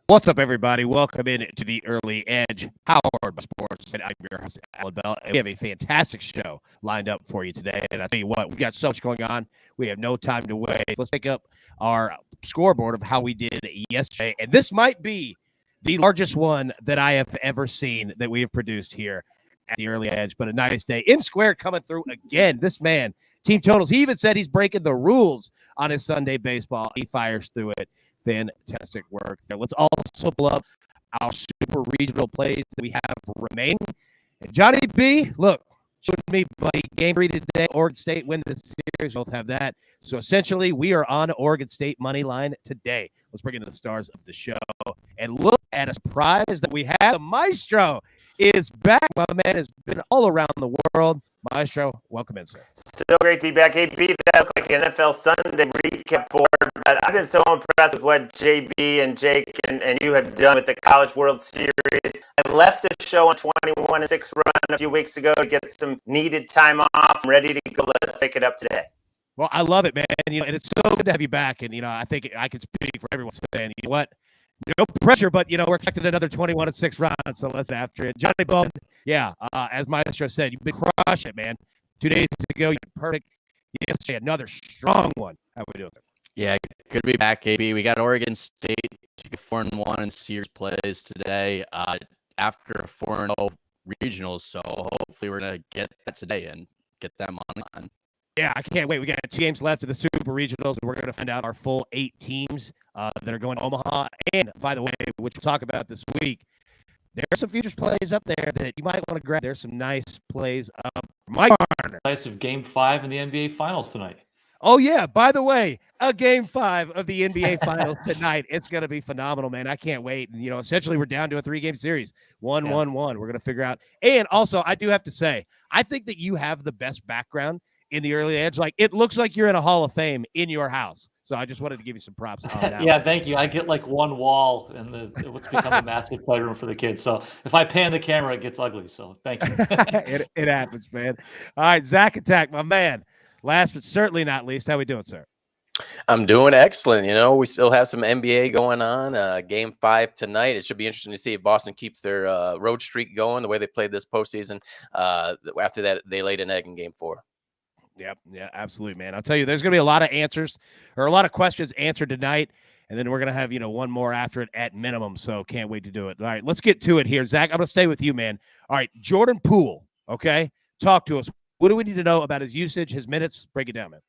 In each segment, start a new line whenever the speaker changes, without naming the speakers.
What's up, everybody? Welcome in to the Early Edge, powered by Sports. And I'm your host, Allan. And we have a fantastic show lined up for you today. And I tell you what, we've got so much going on. We have no time to waste. Let's pick up our scoreboard of how we did yesterday. And this might be the largest one that I have ever seen that we have produced here at the Early Edge. But a nice day. M Squared coming through again. This man, team totals. He even said he's breaking the rules on his Sunday baseball. He fires through it. Fantastic work there. Let's also pull up our super regional plays that we have remaining. And Johnny B, look, showed me, buddy, game 3 today. Oregon State win the series. Both have that. So essentially, we are on Oregon State money line today. Let's bring in the stars of the show and look at a surprise that we have. The Maestro is back. My man has been all around the world. Maestro, welcome in, sir.
So great to be back. AB, that looked like an NFL Sunday recap board, but I've been so impressed with what JB and Jake and you have done with the College World Series. I left the show on 21-6 run a few weeks ago to get some needed time off. I'm ready to go. Let's take it up today.
Well, I love it, man. And it's so good to have you back. And, I think I can speak for everyone saying, you know what? No pressure, but, we're expecting another 21-6 round, so let's after it. Johnny Bowman, yeah, as Maestro said, you've been crushing it, man. 2 days ago, you're perfect. Yesterday, another strong one. How we doing?
Yeah, good to be back, AB. We got Oregon State 4-1 in series plays today after a 4-0 regionals, so hopefully we're going to get that today and get them on.
Yeah, I can't wait. We got 2 games left of the Super Regionals, and we're going to find out our full 8 teams that are going to Omaha. And, by the way, which we'll talk about this week, there are some futures plays up there that you might want to grab. There's some nice plays up. Mike Garner.
Nice of Game 5 in the NBA Finals tonight.
Oh, yeah. By the way, a Game 5 of the NBA Finals tonight. It's going to be phenomenal, man. I can't wait. And, essentially we're down to a 3-game series. 1-1-1. We're going to figure out. And also, I do have to say, I think that you have the best background in the Early Edge. Like, it looks like you're in a Hall of Fame in your house. So I just wanted to give you some props on that.
Yeah, thank you. I get like one wall in what's become a massive playroom for the kids. So if I pan the camera, it gets ugly. So thank you.
it happens, man. All right, Zach Attack, my man. Last but certainly not least, how we doing, sir?
I'm doing excellent. We still have some NBA going on. Game 5 tonight. It should be interesting to see if Boston keeps their road streak going the way they played this postseason. After that, they laid an egg in Game 4.
Yep. Yeah, absolutely, man. I'll tell you, there's going to be a lot of answers or a lot of questions answered tonight. And then we're going to have, one more after it at minimum. So can't wait to do it. All right, let's get to it here. Zach, I'm going to stay with you, man. All right, Jordan Poole, okay? Talk to us. What do we need to know about his usage, his minutes? Break it down, man.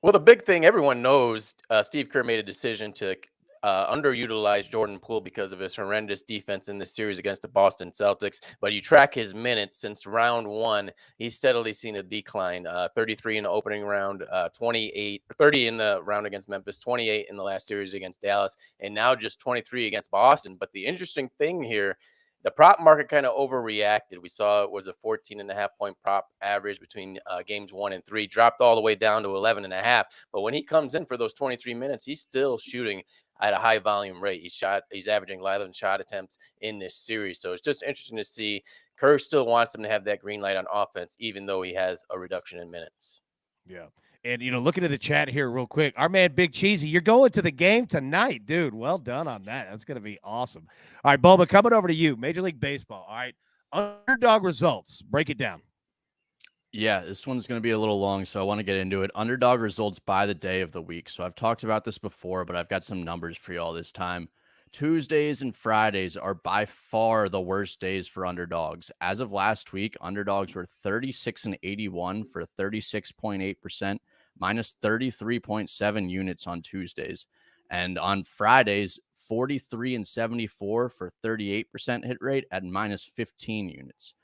Well, the big thing everyone knows, Steve Kerr made a decision to underutilize Jordan Poole because of his horrendous defense in this series against the Boston Celtics. But you track his minutes since round 1, he's steadily seen a decline. 33 in the opening round, 30 in the round against Memphis, 28 in the last series against Dallas, and now just 23 against Boston. But the interesting thing here, the prop market kind of overreacted. We saw it was a 14.5-point prop average between games 1 and 3, dropped all the way down to 11.5. But when he comes in for those 23 minutes, he's still shooting at a high volume rate. He's averaging 11 shot attempts in this series. So it's just interesting to see. Kerr still wants him to have that green light on offense, even though he has a reduction in minutes.
Yeah. And, looking at the chat here real quick, our man Big Cheesy, you're going to the game tonight, dude. Well done on that. That's going to be awesome. All right, Bulba, coming over to you, Major League Baseball. All right, Underdog results. Break it down.
Yeah, this one's going to be a little long, so I want to get into it. Underdog results by the day of the week. So I've talked about this before, but I've got some numbers for you all this time. Tuesdays and Fridays are by far the worst days for underdogs. As of last week, underdogs were 36-81 for 36.8%, minus 33.7 units on Tuesdays. And on Fridays, 43-74 for 38% hit rate at minus 15 units.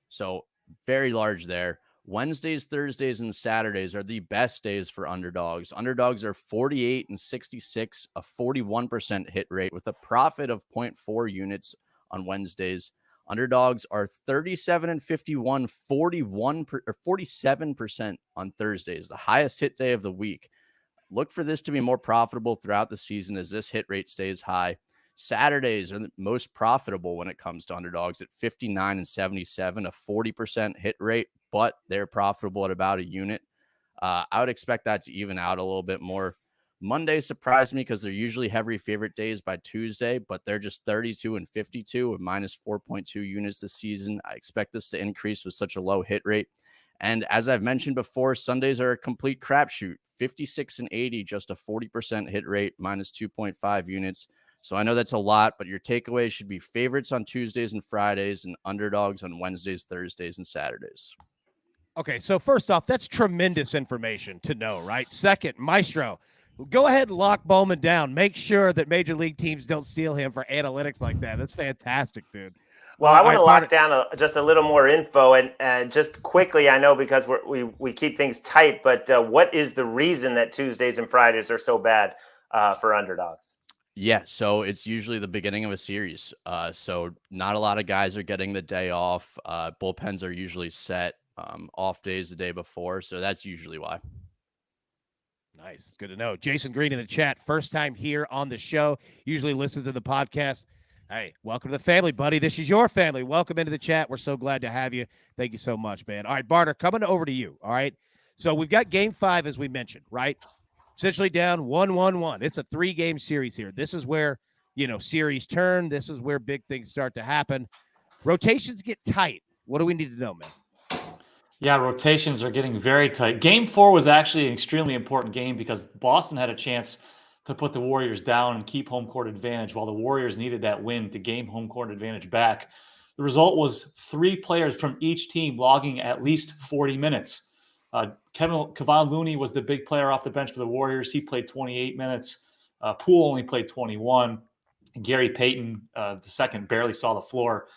So very large there. Wednesdays, Thursdays, and Saturdays are the best days for underdogs. Underdogs are 48-66, a 41% hit rate with a profit of 0.4 units on Wednesdays. Underdogs are 37-51, 47% on Thursdays, the highest hit day of the week. Look for this to be more profitable throughout the season as this hit rate stays high. Saturdays are the most profitable when it comes to underdogs at 59-77, a 40% hit rate, but they're profitable at about a unit. I would expect that to even out a little bit more Monday surprised me because they're usually heavy favorite days by Tuesday, but they're just 32 and 52 with minus 4.2 units this season. I expect this to increase with such a low hit rate. And as I've mentioned before, Sundays are a complete crapshoot. 56 and 80, just a 40% hit rate, minus 2.5 units. So I know that's a lot, but your takeaway should be favorites on Tuesdays and Fridays and underdogs on Wednesdays, Thursdays, and Saturdays.
Okay, so first off, that's tremendous information to know, right? Second, Maestro, go ahead and lock Bowman down. Make sure that major league teams don't steal him for analytics like that. That's fantastic, dude.
Well, I want to lock down just a little more info, and just quickly, I know because we keep things tight, but what is the reason that Tuesdays and Fridays are so bad for underdogs?
Yeah, so it's usually the beginning of a series. So not a lot of guys are getting the day off. Bullpens are usually set off days the day before, so that's usually why.
Nice. Good to know. Jason Green in the chat, first time here on the show, usually listens to the podcast. Hey, welcome to the family, buddy. This is your family. Welcome into the chat. We're so glad to have you. Thank you so much, man. All right, Barter, coming over to you, all right? So we've got game 5, as we mentioned, right? Essentially down 1-1-1. It's a 3-game series here. This is where, series turn. This is where big things start to happen. Rotations get tight. What do we need to know, man?
Yeah, rotations are getting very tight. Game 4 was actually an extremely important game because Boston had a chance to put the Warriors down and keep home court advantage while the Warriors needed that win to gain home court advantage back. The result was 3 players from each team logging at least 40 minutes. Kevon Looney was the big player off the bench for the Warriors. He played 28 minutes. Poole only played 21. Gary Payton, the second, barely saw the floor.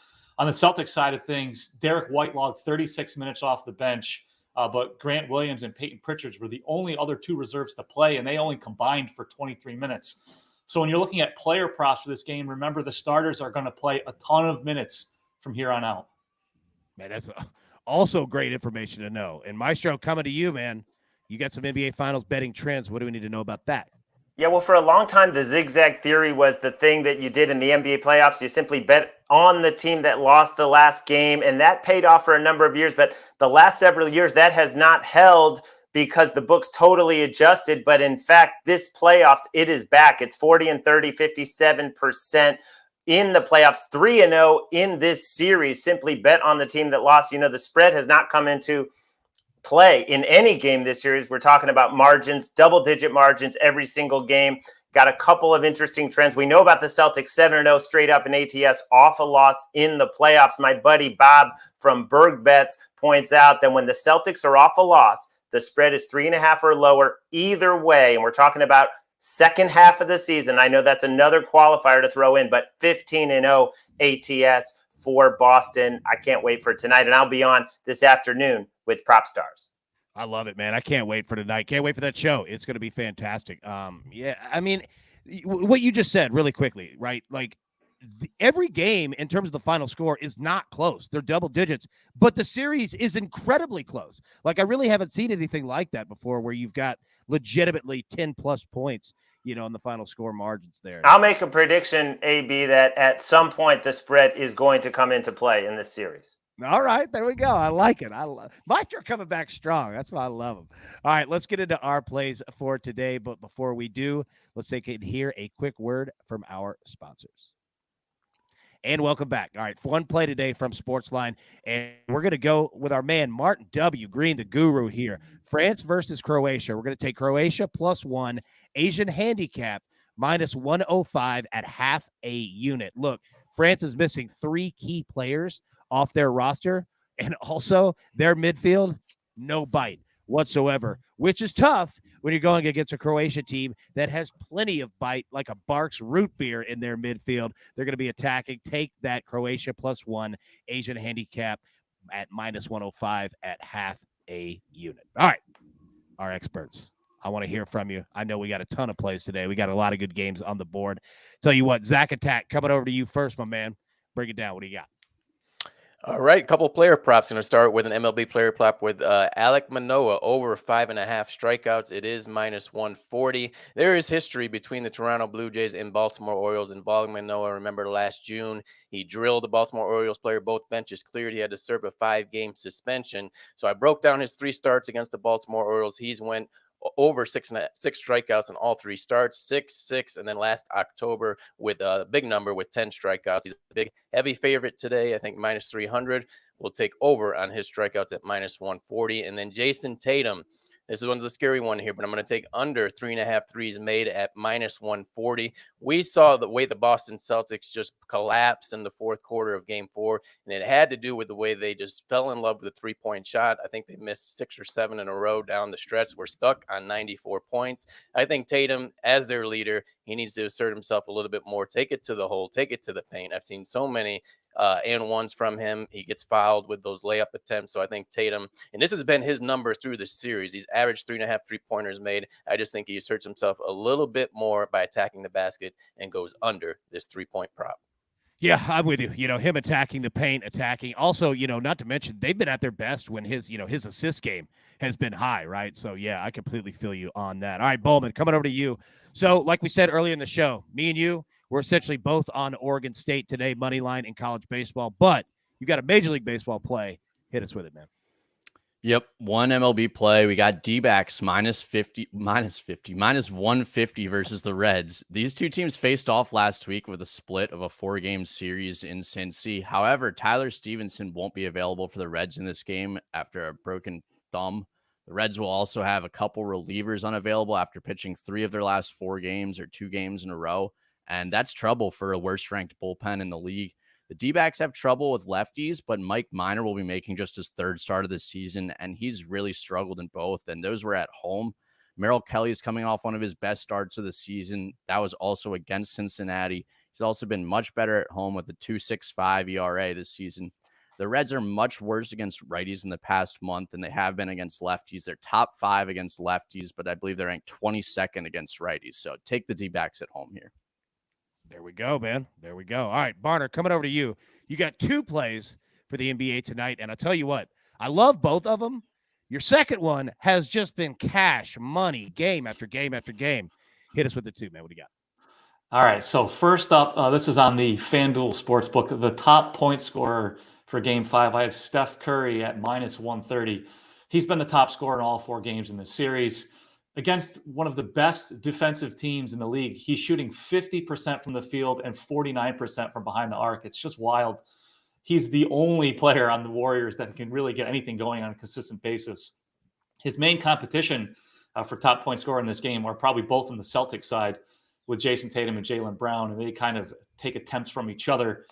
On the Celtics side of things, Derek White logged 36 minutes off the bench, but Grant Williams and Peyton Pritchard were the only other 2 reserves to play, and they only combined for 23 minutes. So when you're looking at player props for this game, remember the starters are going to play a ton of minutes from here on out.
Man, that's also great information to know. And Maestro, coming to you, man. You got some NBA Finals betting trends. What do we need to know about that?
Yeah, well, for a long time, the zigzag theory was the thing that you did in the NBA playoffs. You simply bet on the team that lost the last game, and that paid off for a number of years. But the last several years, that has not held because the books totally adjusted. But in fact, this playoffs, it is back. It's 40 and 30, 57% in the playoffs, 3-0 in this series. Simply bet on the team that lost. The spread has not come into play in any game this series. We're talking about margins, double-digit margins every single game. Got a couple of interesting trends. We know about the Celtics 7-0 straight up in ATS off a loss in the playoffs. My buddy Bob from Berg Bets points out that when the Celtics are off a loss, the spread is 3.5 or lower either way. And we're talking about second half of the season. I know that's another qualifier to throw in, but 15-0 ATS for Boston. I can't wait for tonight. And I'll be on this afternoon with Prop Stars.
I love it, man. I can't wait for tonight. Can't wait for that show. It's going to be fantastic. Yeah, I mean, what you just said really quickly, right? Like every game in terms of the final score is not close. They're double digits, but the series is incredibly close. Like I really haven't seen anything like that before where you've got legitimately 10 plus points, on the final score margins there.
I'll make a prediction, AB, that at some point the spread is going to come into play in this series.
All right, there we go. I like it. Meister coming back strong. That's why I love him. All right, let's get into our plays for today. But before we do, let's take it here. A quick word from our sponsors. And welcome back. All right, one play today from SportsLine. And we're going to go with our man, Martin W. Green, the guru here. France versus Croatia. We're going to take Croatia +1, Asian handicap -105 at half a unit. Look, France is missing 3 key players off their roster, and also their midfield, no bite whatsoever, which is tough when you're going against a Croatia team that has plenty of bite, like a Barks root beer in their midfield. They're going to be attacking. Take that Croatia +1, Asian handicap at -105 at half a unit. All right, our experts. I want to hear from you. I know we got a ton of plays today. We got a lot of good games on the board. Tell you what, Zach Attack, coming over to you first, my man. Bring it down. What do you got?
All right, couple player props. Going to start with an MLB player prop with Alec Manoa over 5.5 strikeouts. It is -140. There is history between the Toronto Blue Jays and Baltimore Orioles involving Manoa. Remember last June, he drilled the Baltimore Orioles player. Both benches cleared. He had to serve a 5-game suspension. So I broke down his 3 starts against the Baltimore Orioles. He's went over six strikeouts in all 3 starts, 6, and then last October with a big number with 10 strikeouts. He's a big, heavy favorite today. I think minus 300. We'll take over on his strikeouts at minus 140. And then Jason Tatum. This one's a scary one here, but I'm going to take under 3.5 threes made at minus 140. We saw the way the Boston Celtics just collapsed in the fourth quarter of Game 4, and it had to do with the way they just fell in love with the three-point shot. I think they missed 6 or 7 in a row down the stretch. We're stuck on 94 points. I think Tatum, as their leader, he needs to assert himself a little bit more. Take it to the hole. Take it to the paint. I've seen so many and ones from him. He gets fouled with those layup attempts. So I think Tatum, and this has been his number through the series. He's averaged 3.5 3-pointers made. I just think he asserts himself a little bit more by attacking the basket and goes under this 3-point prop.
Yeah, I'm with you. Him attacking the paint, attacking. Also, not to mention, they've been at their best when his assist game has been high, right? So, yeah, I completely feel you on that. All right, Bowman, coming over to you. So, like we said earlier in the show, me and you, we're essentially both on Oregon State today, money line in college baseball. But you got a Major League Baseball play. Hit us with it, man.
Yep, one MLB play. We got D-backs minus 150 versus the Reds. These two teams faced off last week with a split of a 4-game series in Cincy. However, Tyler Stevenson won't be available for the Reds in this game after a broken thumb. The Reds will also have a couple relievers unavailable after pitching 3 of their last 4 games or 2 games in a row. And that's trouble for a worst-ranked bullpen in the league. The D-backs have trouble with lefties, but Mike Minor will be making just his 3rd start of the season, and he's really struggled in both, and those were at home. Merrill Kelly is coming off one of his best starts of the season. That was also against Cincinnati. He's also been much better at home with a 2.65 ERA this season. The Reds are much worse against righties in the past month than they have been against lefties. They're top 5 against lefties, but I believe they're ranked 22nd against righties. So take the D-backs at home here.
There we go, man. There we go. All right, Barner, coming over to you. You got 2 plays for the NBA tonight, and I'll tell you what, I love both of them. Your second one has just been cash, money, game after game after game. Hit us with the 2, man. What do you got?
All right, so first up, this is on the FanDuel Sportsbook. The top point scorer for Game 5, I have Steph Curry at minus 130. He's been the top scorer in all 4 games in the series. Against one of the best defensive teams in the league, he's shooting 50% from the field and 49% from behind the arc. It's just wild. He's the only player on the Warriors that can really get anything going on a consistent basis. His main competition for top point scorer in this game are probably both on the Celtics side with Jason Tatum and Jaylen Brown, and they kind of take attempts from each other.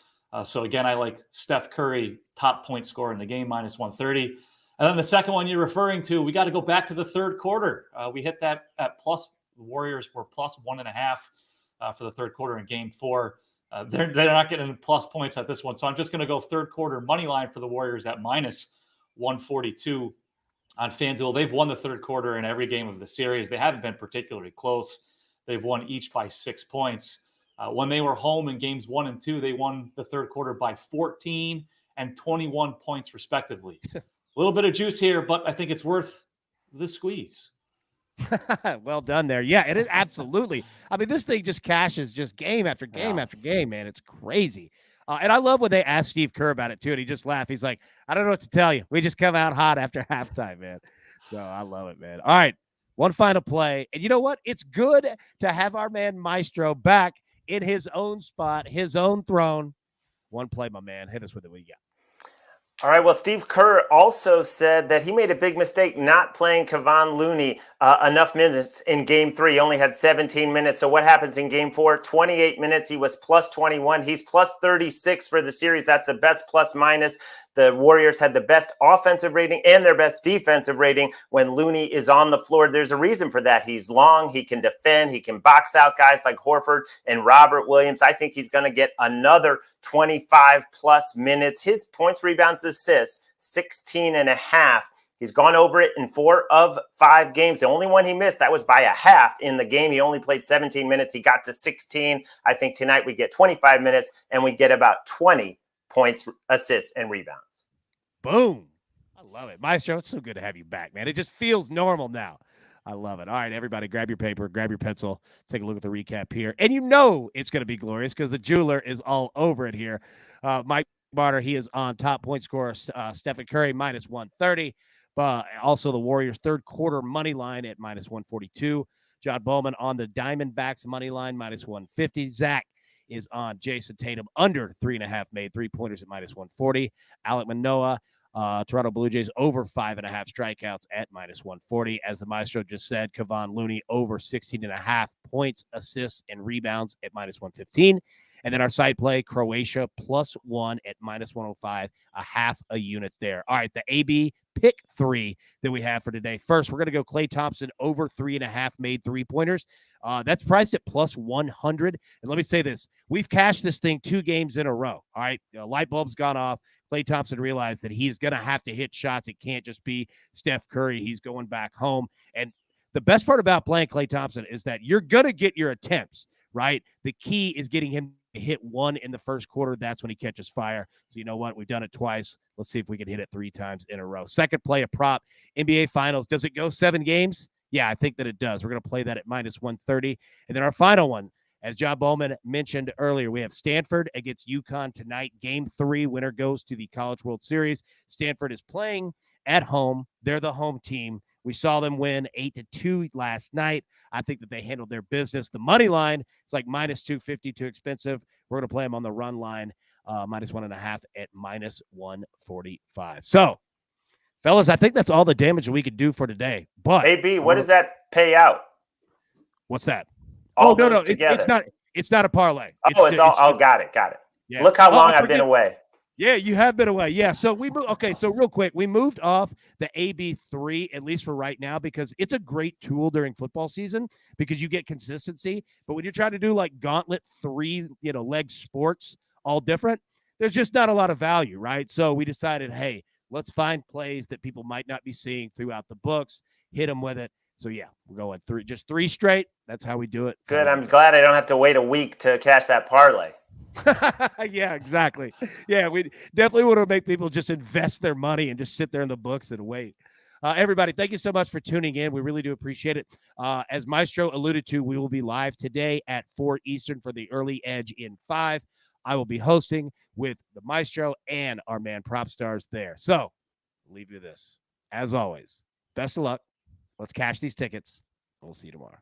So again, I like Steph Curry, top point scorer in the game, minus 130. And then the second one you're referring to, we got to go back to the third quarter. We hit that at plus. The Warriors were plus 1.5 for the third quarter in Game 4. They're not getting plus points at this one, so I'm just going to go third quarter money line for the Warriors at minus 142 on FanDuel. They've won the third quarter in every game of the series. They haven't been particularly close. They've won each by 6 points. When they were home in games 1 and 2, they won the third quarter by 14 and 21 points respectively. A little bit of juice here, but I think it's worth the squeeze.
Well done there. Yeah, it is absolutely. I mean, this thing just cashes just game after game after game, man. It's crazy. And I love when they asked Steve Kerr about it, too, and he just laughed. He's like, I don't know what to tell you. We just come out hot after halftime, man. So I love it, man. All right, one final play. And you know what? It's good to have our man Maestro back in his own spot, his own throne. One play, my man. Hit us with it. What you got?
All right, well, Steve Kerr also said that he made a big mistake not playing Kevon Looney enough minutes in Game 3. He only had 17 minutes. So what happens in Game 4? 28 minutes. He was plus 21. He's plus 36 for the series. That's the best plus minus. The Warriors had the best offensive rating and their best defensive rating when Looney is on the floor. There's a reason for that. He's long. He can defend. He can box out guys like Horford and Robert Williams. I think he's going to get another 25-plus minutes. His points, rebounds, assists, 16.5. He's gone over it in 4 of 5 games. The only one he missed, that was by a half in the game. He only played 17 minutes. He got to 16. I think tonight we get 25 minutes, and we get about 20 points, assists, and rebounds.
Boom. I love it. Maestro, it's so good to have you back, man. It just feels normal now. I love it. All right, everybody, grab your paper, grab your pencil, take a look at the recap here. And you know it's going to be glorious because the jeweler is all over it here. Mike Barter, he is on top point scorer. Stephen Curry, minus 130. Also, the Warriors third quarter money line at -142. John Bowman on the Diamondbacks money line -150. Zach is on Jason Tatum under 3.5 made 3-pointers at -140. Alec Manoa, Toronto Blue Jays over 5.5 strikeouts at -140. As the Maestro just said, Kevon Looney over 16.5 points, assists, and rebounds at -115. And then our side play, Croatia +1 at -105, a half a unit there. All right, the AB pick 3 that we have for today. First, we're going to go Klay Thompson over 3.5 made 3-pointers. That's priced at +100. And let me say this. We've cashed this thing 2 games in a row. All right, light bulb's gone off. Klay Thompson realized that he's going to have to hit shots. It can't just be Steph Curry. He's going back home. And the best part about playing Klay Thompson is that you're going to get your attempts, right? The key is getting him to hit 1 in the first quarter. That's when he catches fire. So you know what? We've done it twice. Let's see if we can hit it 3 times in a row. Second play, a prop, NBA Finals. Does it go 7 games? Yeah, I think that it does. We're going to play that at -130. And then our final one, as John Bowman mentioned earlier, we have Stanford against Uconn tonight. Game 3, winner goes to the College World Series. Stanford is playing at home. They're the home team. We saw them win 8-2 last night. I think that they handled their business. The money line, it's like -250, too expensive. We're going to play them on the run line, -1.5 at -145. So, fellas, I think that's all the damage we could do for today. But
AB, what does that pay out?
What's that?
All
no,
those together.
It's not a parlay.
Got it.
Yeah.
Look how long I've been away.
Yeah, you have been away. Yeah, so so real quick, we moved off the AB3, at least for right now, because it's a great tool during football season because you get consistency. But when you're trying to do like gauntlet 3, leg sports, all different, there's just not a lot of value, right? So we decided, hey, let's find plays that people might not be seeing throughout the books, hit them with it. So, yeah, we're going 3 straight. That's how we do it.
Good. I'm glad I don't have to wait a week to cash that parlay.
Yeah, exactly. Yeah, we definitely want to make people just invest their money and just sit there in the books and wait. Everybody, thank you so much for tuning in. We really do appreciate it. As Maestro alluded to, we will be live today at 4 Eastern for the early edge in 5. I will be hosting with the Maestro and our man Prop Stars there. So, I'll leave you this. As always, best of luck. Let's cash these tickets. We'll see you tomorrow.